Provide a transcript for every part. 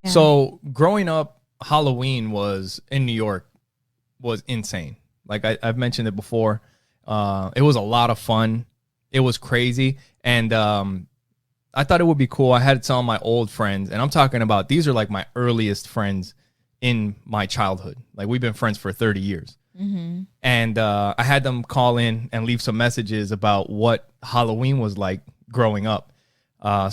So growing up, Halloween was in New York was insane. Like I've mentioned it before. It was a lot of fun. It was crazy. And I thought it would be cool. I had some of my old friends, and I'm talking about these are like my earliest friends in my childhood. Like we've been friends for 30 years. Mm-hmm. And I had them call in and leave some messages about what Halloween was like growing up.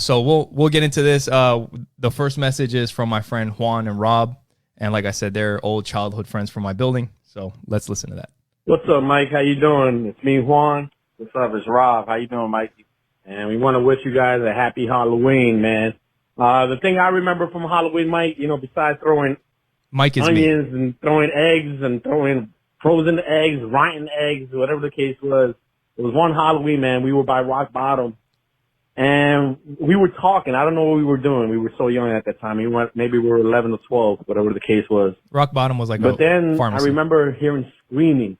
So we'll get into this. The first message is from my friend Juan and Rob. And like I said, they're old childhood friends from my building. So let's listen to that. What's up, Mike? How you doing? It's me, Juan. What's up? It's Rob. How you doing, Mikey? And we want to wish you guys a happy Halloween, man. The thing I remember from Halloween, Mike, besides throwing onions and throwing eggs and throwing frozen eggs, rotten eggs, whatever the case was, it was one Halloween, man. We were by Rock Bottom, and we were talking. I don't know what we were doing. We were so young at that time. Maybe we were 11 or 12, whatever the case was. Rock Bottom was like but then pharmacy. I remember hearing screaming,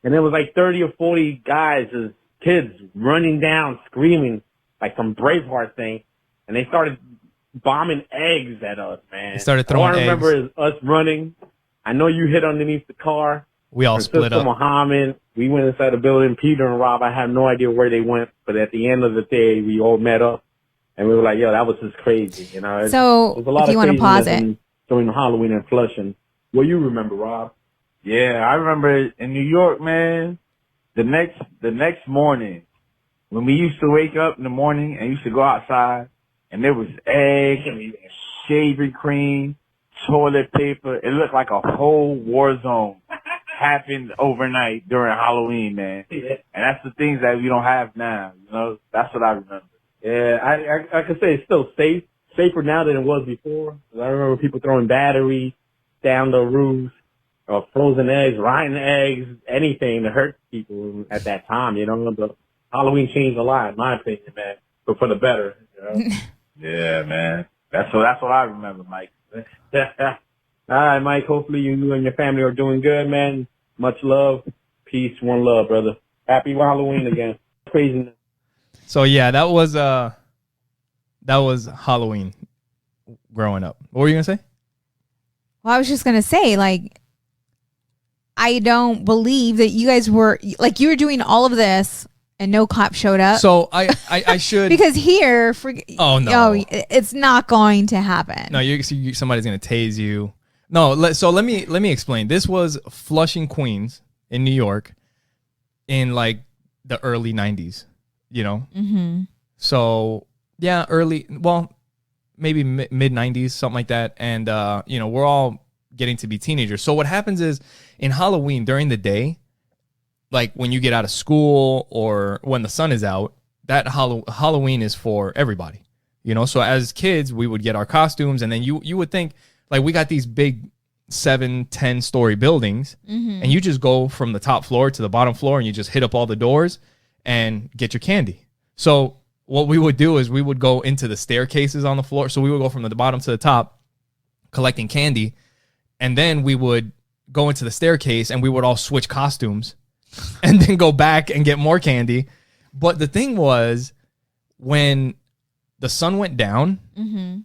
and there was like 30 or 40 guys, as kids, running down, screaming like some Braveheart thing, and they started bombing eggs at us, man. They started throwing eggs. All I remember is us running. I know you hit underneath the car. We all split up. Muhammad, we went inside the building. Peter and Rob, I have no idea where they went, but at the end of the day, we all met up, and we were like, "Yo, that was just crazy." So if you want to pause it during Halloween in Flushing. What you remember, Rob? Yeah, I remember in New York, man. The next morning, when we used to wake up in the morning and used to go outside, and there was eggs, shaving cream, toilet paper. It looked like a whole war zone happened overnight during Halloween, man. And that's the things that we don't have now. That's what I remember. Yeah, I could say it's still safer now than it was before. I remember people throwing batteries down the roofs, or frozen eggs, rotten eggs, anything to hurt people at that time. But Halloween changed a lot, in my opinion, man, but for the better. Yeah, man. That's what I remember, Mike. All right, Mike. Hopefully you and your family are doing good, man. Much love. Peace. One love, brother. Happy Halloween again. Crazy. So, yeah, that was Halloween growing up. What were you going to say? Well, I was just going to say, I don't believe that you guys were, you were doing all of this and no cop showed up. So I should. Because here, it's not going to happen. No, somebody's going to tase you. No, so let me explain. This was Flushing, Queens in New York in the early 90s, Mm-hmm. So, yeah, maybe mid 90s, something like that. And, we're all getting to be teenagers. So what happens is in Halloween during the day, like when you get out of school or when the sun is out, that Halloween is for everybody, So as kids, we would get our costumes, and then you would think, we got these big 7-10 story buildings, mm-hmm. and you just go from the top floor to the bottom floor and you just hit up all the doors and get your candy. So what we would do is we would go into the staircases on the floor. So we would go from the bottom to the top collecting candy, and then we would go into the staircase and we would all switch costumes and then go back and get more candy. But the thing was, when the sun went down, mm-hmm.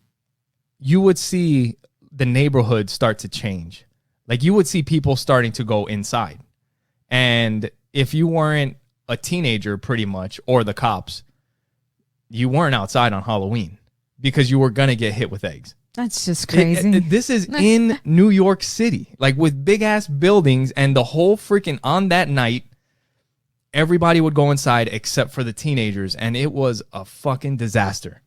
you would see the neighborhood start to change. You would see people starting to go inside. And if you weren't a teenager pretty much, or the cops, you weren't outside on Halloween because you were going to get hit with eggs. That's just crazy. This is in New York City, with big ass buildings, and the whole freaking, on that night, everybody would go inside except for the teenagers. And it was a fucking disaster.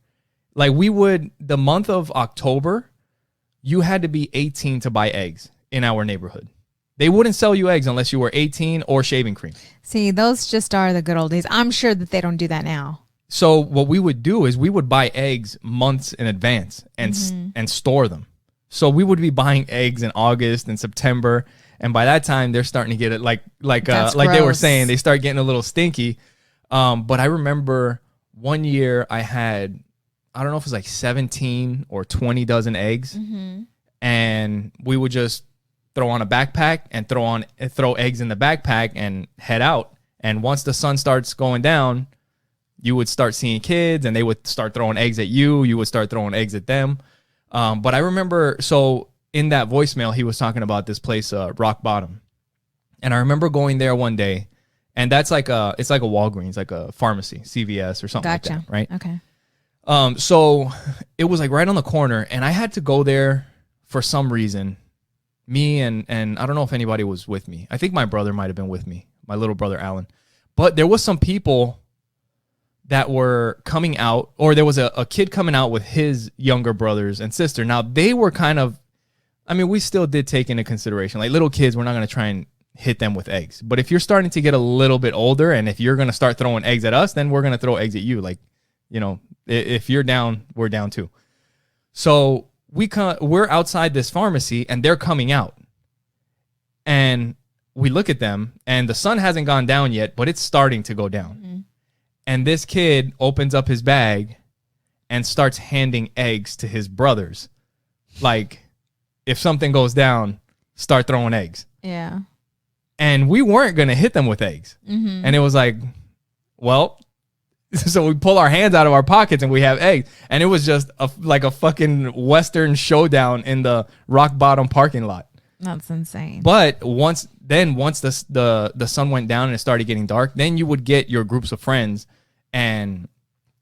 The month of October, you had to be 18 to buy eggs in our neighborhood. They wouldn't sell you eggs unless you were 18 or shaving cream. See, those just are the good old days. I'm sure that they don't do that now. So what we would do is we would buy eggs months in advance and mm-hmm. and store them. So we would be buying eggs in August and September, and by that time they're starting to get it like they were saying, they start getting a little stinky. But I remember one year I had, I don't know if it was 17 or 20 dozen eggs, mm-hmm. and we would just throw on a backpack and throw eggs in the backpack and head out. And once the sun starts going down, you would start seeing kids, and they would start throwing eggs at you. You would start throwing eggs at them. But I remember, so in that voicemail, he was talking about this place, Rock Bottom. And I remember going there one day, and it's like a Walgreens, like a pharmacy, CVS or something like that, right? Okay. So it was like right on the corner, and I had to go there for some reason. Me and I don't know if anybody was with me. I think my brother might have been with me, my little brother Alan. But there was some people that were coming out, or there was a kid coming out with his younger brothers and sister. Now, they were kind of, I mean, we still did take into consideration, like little kids, we're not going to try and hit them with eggs. But if you're starting to get a little bit older, and if you're going to start throwing eggs at us, then we're going to throw eggs at you. Like, you know, if you're down, we're down too. So we're outside this pharmacy, and they're coming out. And we look at them, and the sun hasn't gone down yet, but it's starting to go down. Mm-hmm. And this kid opens up his bag and starts handing eggs to his brothers. Like, if something goes down, start throwing eggs. Yeah. And we weren't going to hit them with eggs. Mm-hmm. And it was like, well, so we pull our hands out of our pockets and we have eggs. And it was just like a fucking Western showdown in the Rock Bottom parking lot. That's insane. But once the sun went down and it started getting dark, then you would get your groups of friends, and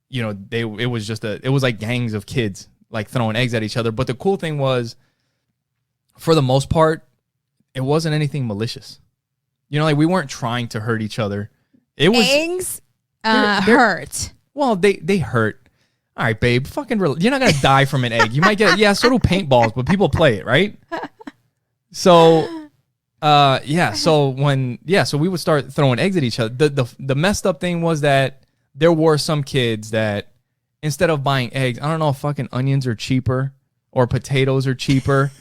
you know, it was like gangs of kids like throwing eggs at each other. But the cool thing was, for the most part, it wasn't anything malicious. You know, like we weren't trying to hurt each other. It was eggs hurt. Well, they hurt. All right, babe, you're not gonna die from an egg. You might get, so do paintballs, but people play it, right? So, so we would start throwing eggs at each other. The messed up thing was that there were some kids that, instead of buying eggs, I don't know if fucking onions are cheaper or potatoes are cheaper,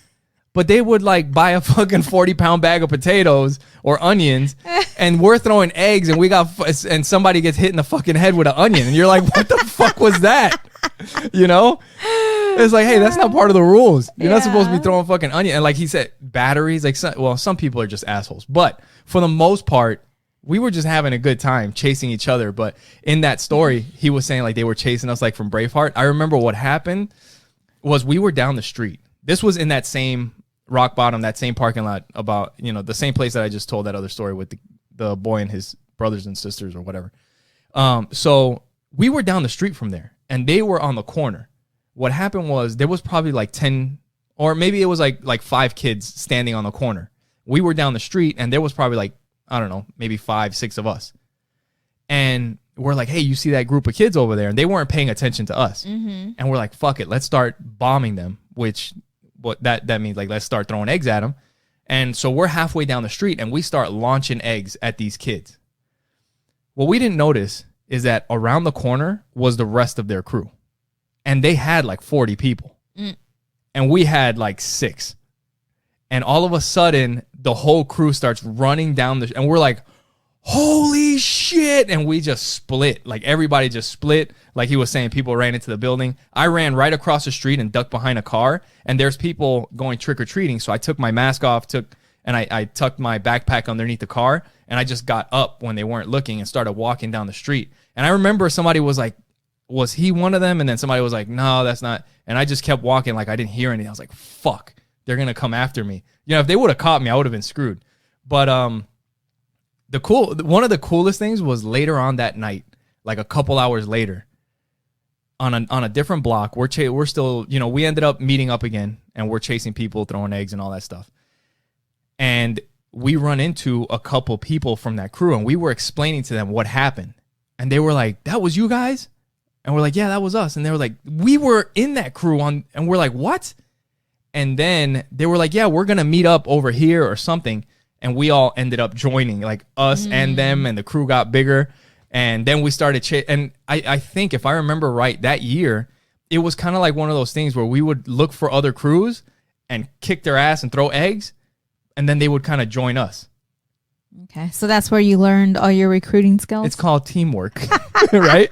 but they would like buy a fucking 40-pound bag of potatoes or onions, and we're throwing eggs, and somebody gets hit in the fucking head with an onion, and you're like, what the fuck was that? You know? It's like, hey, that's not part of the rules. You're not supposed to be throwing fucking onion. And like he said, batteries, like, some people are just assholes. But for the most part, we were just having a good time chasing each other. But in that story, he was saying like they were chasing us like from Braveheart. I remember what happened was we were down the street. This was in that same Rock Bottom, that same parking lot, about, you know, the same place that I just told that other story with the boy and his brothers and sisters or whatever. So we were down the street from there, and they were on the corner. What happened was there was probably like 10, or maybe it was like 5 kids standing on the corner. We were down the street, and there was probably like, I don't know, maybe 5, 6 of us. And we're like, hey, you see that group of kids over there? And they weren't paying attention to us. Mm-hmm. And we're like, fuck it, let's start bombing them, which what that means, like, let's start throwing eggs at them. And so we're halfway down the street, and we start launching eggs at these kids. What we didn't notice is that around the corner was the rest of their crew. And they had like 40 people. Mm. And we had like 6. And all of a sudden, the whole crew starts running down and we're like, holy shit. And we just split. Like, everybody just split. Like he was saying, people ran into the building. I ran right across the street and ducked behind a car. And there's people going trick-or-treating. So I took my mask off, and I tucked my backpack underneath the car. And I just got up when they weren't looking and started walking down the street. And I remember somebody was like, was he one of them? And then somebody was like, no, that's not. And I just kept walking like I didn't hear anything. I was like, fuck, they're going to come after me. You know, if they would have caught me, I would have been screwed. But one of the coolest things was later on that night, like a couple hours later, on a different block, we're still, you know, we ended up meeting up again, and we're chasing people, throwing eggs and all that stuff. And we run into a couple people from that crew, and we were explaining to them what happened. And they were like, that was you guys? And we're like, yeah, that was us. And they were like, we were in that crew and we're like, what? And then they were like, yeah, we're going to meet up over here or something. And we all ended up joining, like us and them, and the crew got bigger. And then we started, and I think if I remember right, that year, it was kind of like one of those things where we would look for other crews and kick their ass and throw eggs, and then they would kind of join us. Okay, so that's where you learned all your recruiting skills? It's called teamwork, right?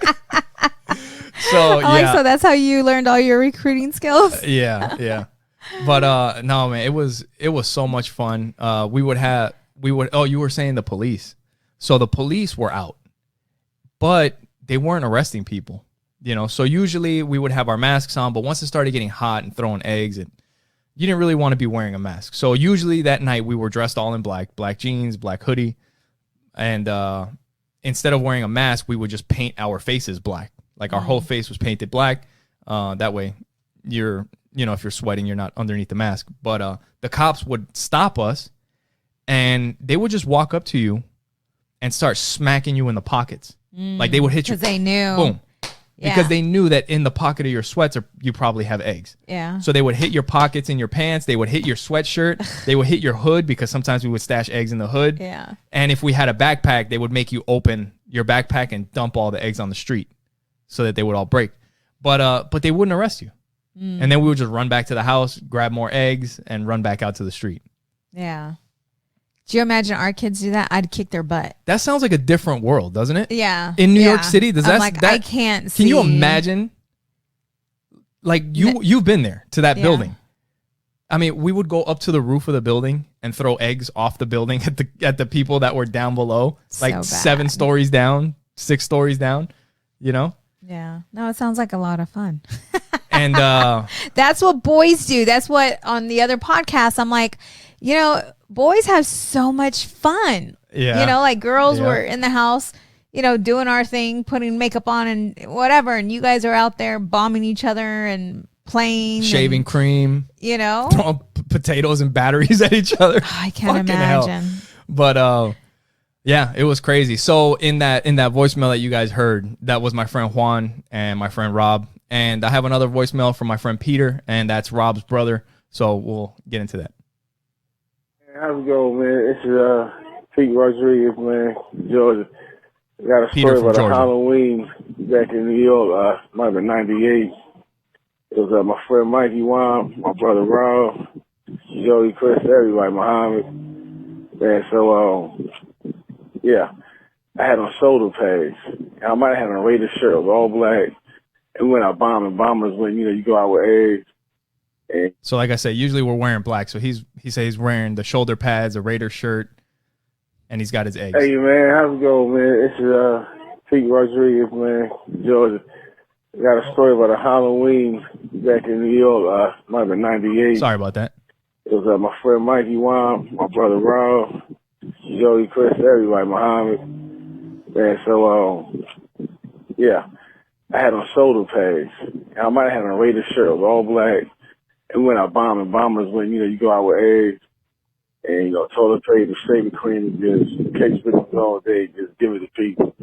So yeah. So that's how you learned all your recruiting skills? Yeah. But no, man, it was so much fun. Oh, you were saying the police. So the police were out, but they weren't arresting people. So usually we would have our masks on, but once it started getting hot and throwing eggs, you didn't really want to be wearing a mask. So usually that night we were dressed all in black jeans, black hoodie. And instead of wearing a mask, we would just paint our faces black. Like our whole face was painted black. That way if you're sweating, you're not underneath the mask. But the cops would stop us and they would just walk up to you and start smacking you in the pockets. Like they would hit you. Because they knew. Boom. Yeah. Because they knew that in the pocket of your sweats you probably have eggs. Yeah. So they would hit your pockets in your pants. They would hit your sweatshirt. They would hit your hood because sometimes we would stash eggs in the hood. Yeah. And if we had a backpack, they would make you open your backpack and dump all the eggs on the street so that they would all break. But they wouldn't arrest you. And then we would just run back to the house, grab more eggs, and run back out to the street. Yeah. Do you imagine our kids do that? I'd kick their butt. That sounds like a different world, doesn't it? Yeah. In New York City, does I'm that? Like, I can't see. Can you imagine? Like you've been there to that building. I mean, we would go up to the roof of the building and throw eggs off the building at the people that were down below, like 7 stories down, 6 stories down. Yeah. No, it sounds like a lot of fun. And that's what boys do. That's what on the other podcast, I'm like, boys have so much fun. Yeah. Like girls were in the house, doing our thing, putting makeup on and whatever. And you guys are out there bombing each other and playing. Shaving cream. Throwing potatoes and batteries at each other. I can't imagine. But yeah, it was crazy. So in that voicemail that you guys heard, that was my friend Juan and my friend Rob. And I have another voicemail from my friend Peter, and that's Rob's brother. So we'll get into that. How's it going, man? It's Pete Rodriguez, man, Georgia. I got a Peter story from about Georgia. a Halloween back in New York. Might have been 98. It was my friend Mikey Wine, my brother Rob, Joey, Chris, everybody, Muhammad. Man, so, yeah, I had on shoulder pads. I might have had a Raider shirt. It was all black. And when I bombing, bombers when, you go out with eggs. And so like I said, usually we're wearing black. So he says he's wearing the shoulder pads, a Raider shirt, and he's got his eggs. Hey, man, how's it going, man? It's Pete Rodriguez, man, Georgia. I got a story about a Halloween back in New York. Might have been 98. Sorry about that. It was my friend Mikey Wine, my brother Rob, Joey, Chris, everybody, Muhammad. Man, so, yeah, I had on shoulder pads. I might have had a Raider shirt. It was all black. And when I bombing, bombers when, you go out with eggs and, toilet paper, shaving cream, just catch with them all day, just give it to people.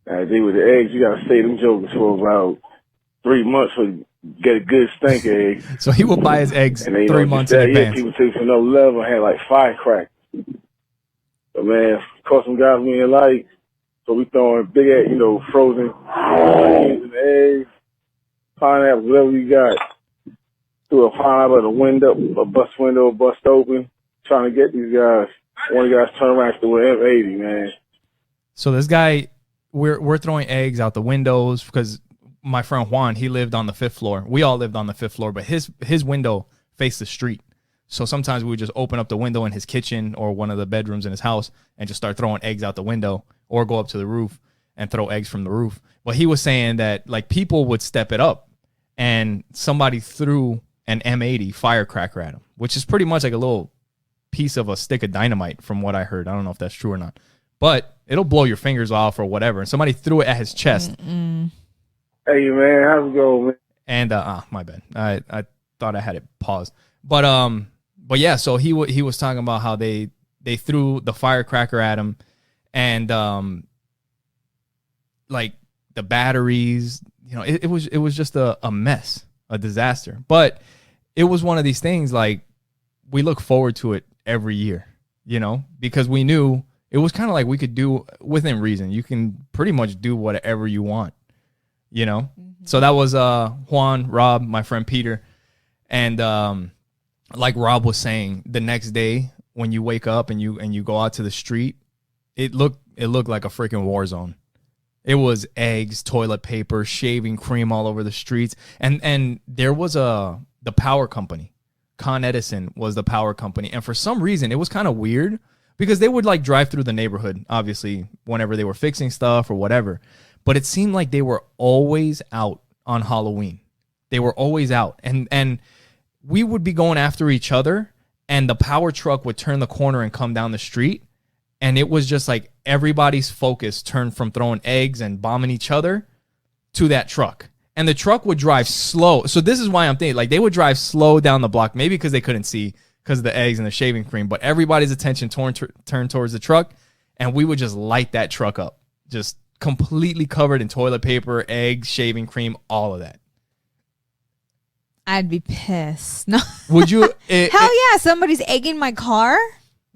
They with the eggs, you got to stay them jokers for about 3 months to get a good stink egg. So he will buy his eggs and then, 3 months in advance. People took to another level and had like firecrackers. But man, caught some guys we didn't like. So we throwing big, frozen onions and eggs, pineapple, whatever we got. Threw a pineapple at a window, a bus window, bust open, trying to get these guys. One of the guys turned around to an M80, man. So this guy, we're throwing eggs out the windows because my friend Juan, he lived on the 5th floor. We all lived on the 5th floor, but his window faced the street. So sometimes we would just open up the window in his kitchen or one of the bedrooms in his house and just start throwing eggs out the window or go up to the roof and throw eggs from the roof. But he was saying that like people would step it up and somebody threw an M80 firecracker at him, which is pretty much like a little piece of a stick of dynamite from what I heard. I don't know if that's true or not, but it'll blow your fingers off or whatever. And somebody threw it at his chest. Mm-mm. Hey man, how's it going, man? And my bad. I thought I had it paused. But yeah, so he was talking about how they threw the firecracker at him, and like the batteries, it was just a mess, a disaster. But it was one of these things like we look forward to it every year, because we knew it was kind of like we could do within reason. You can pretty much do whatever you want, Mm-hmm. So that was Juan, Rob, my friend Peter, and like Rob was saying, the next day when you wake up and you go out to the street, it looked like a freaking war zone. It was eggs, toilet paper, shaving cream all over the streets, and there was the power company. Con Edison was the power company, and for some reason it was kind of weird because they would like drive through the neighborhood, obviously whenever they were fixing stuff or whatever. but it seemed like they were always out on Halloween. They were always out. And we would be going after each other, and the power truck would turn the corner and come down the street. And it was just like everybody's focus turned from throwing eggs and bombing each other to that truck. And the truck would drive slow. So this is why I'm thinking, like, they would drive slow down the block, maybe because they couldn't see because of the eggs and the shaving cream. But everybody's attention turned towards the truck, and we would just light that truck up. Just completely covered in toilet paper, eggs, shaving cream, all of that. I'd be pissed. No. Would you? Hell yeah! Somebody's egging my car.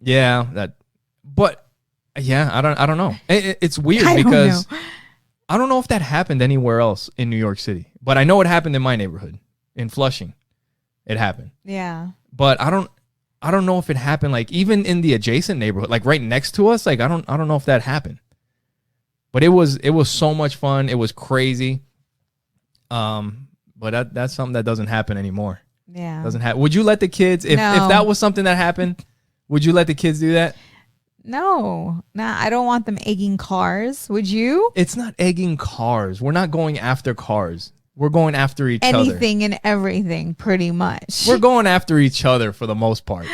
Yeah, but yeah, I don't know. It's weird I because don't know. I don't know if that happened anywhere else in New York City, but I know it happened in my neighborhood in Flushing. It happened. Yeah. But I don't know if it happened like even in the adjacent neighborhood, like right next to us. Like I don't know if that happened. But it was so much fun. It was crazy. But that's something that doesn't happen anymore. Yeah. Doesn't happen. Would you let the kids, if that was something that happened, would you let the kids do that? No. Nah, I don't want them egging cars. Would you? It's not egging cars. We're not going after cars. We're going after each other. Anything and everything, pretty much. We're going after each other for the most part.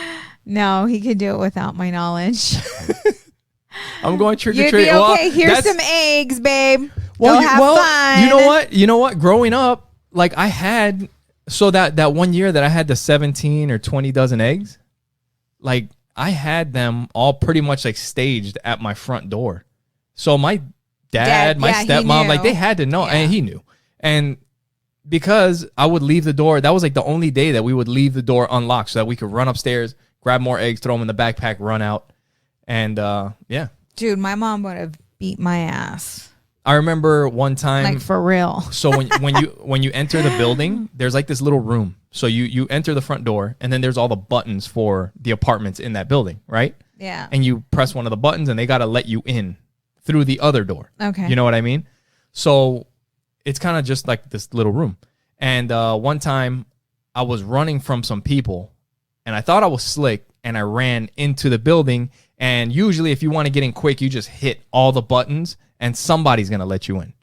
No, he could do it without my knowledge. I'm going trick or You'd treat. be okay. Here's some eggs, babe. Go have fun. You know what? Growing up, like I had, so that one year that I had the 17 or 20 dozen eggs, like I had them all pretty much like staged at my front door. So my dad, my stepmom, like they had to know, and he knew. And because I would leave the door, that was like the only day that we would leave the door unlocked so that we could run upstairs, grab more eggs, throw them in the backpack, run out. And yeah. Dude, my mom would have beat my ass. I remember one time, like for real. So when you enter the building, there's like this little room. So you enter the front door, and then there's all the buttons for the apartments in that building, right? Yeah. And you press one of the buttons, and they got to let you in through the other door. Okay. You know what I mean? So it's kind of just like this little room. And one time I was running from some people, and I thought I was slick, and I ran into the building. And usually if you want to get in quick, you just hit all the buttons, and somebody's going to let you in.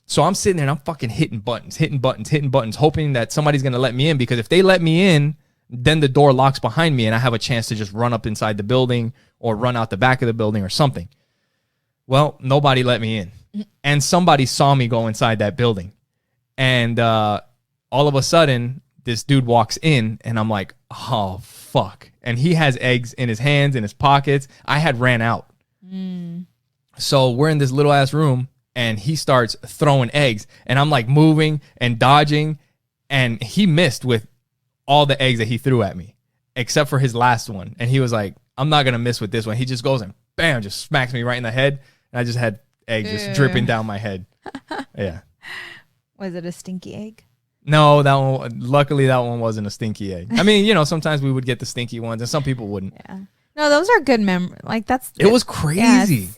So I'm sitting there and I'm fucking hitting buttons, hoping that somebody's going to let me in, because if they let me in, then the door locks behind me and I have a chance to just run up inside the building or run out the back of the building or something. Well, nobody let me in. And somebody saw me go inside that building. And all of a sudden, this dude walks in and I'm like, oh, fuck. And he has eggs in his hands, in his pockets. I had ran out. So we're in this little ass room and he starts throwing eggs and I'm like moving and dodging, and he missed with all the eggs that he threw at me except for his last one. And he was like, I'm not going to miss with this one. He just goes and bam, just smacks me right in the head. And I just had eggs just dripping down my head. Yeah. Was it a stinky egg? No, that one, luckily that one wasn't a stinky egg. I mean, you know, sometimes we would get the stinky ones and some people wouldn't. Yeah. No, those are good memories. Like it was crazy.